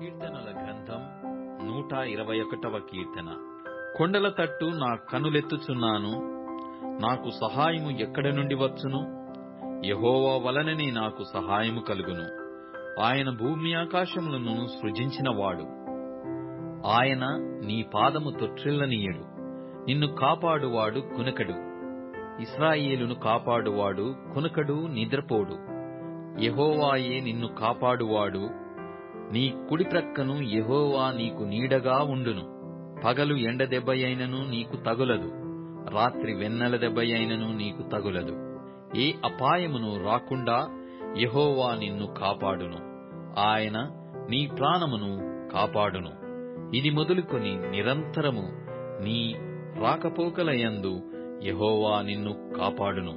కీర్తనల గ్రంథం 121వ కీర్తన. కొండల తట్టు నా కనులెత్తుచున్నాను, నాకు సహాయము ఎక్కడి నుండి వచ్చును? యెహోవా వలననే నాకు సహాయము కలుగును. ఆయన భూమి ఆకాశములను సృజించినవాడు. ఆయన నీ పాదము తొట్రిల్లనీయడు. నిన్ను కాపాడువాడు కునకడు. ఇశ్రాయేలును కాపాడువాడు కునకడు, నిద్రపోడు. యెహోవాయే నిన్ను కాపాడువాడు. నీ కుడి ప్రక్కను యెహోవా నీకు నీడగా ఉండును. పగలు ఎండ దెబ్బయైనను నీకు తగులదు, రాత్రి వెన్నెల దెబ్బయైనను నీకు తగులదు. ఏ అపాయమును రాకుండా యెహోవా నిన్ను కాపాడును. ఆయన నీ ప్రాణమును కాపాడును. ఇది మొదలుకొని నిరంతరము నీ రాకపోకలయందు యెహోవా నిన్ను కాపాడును.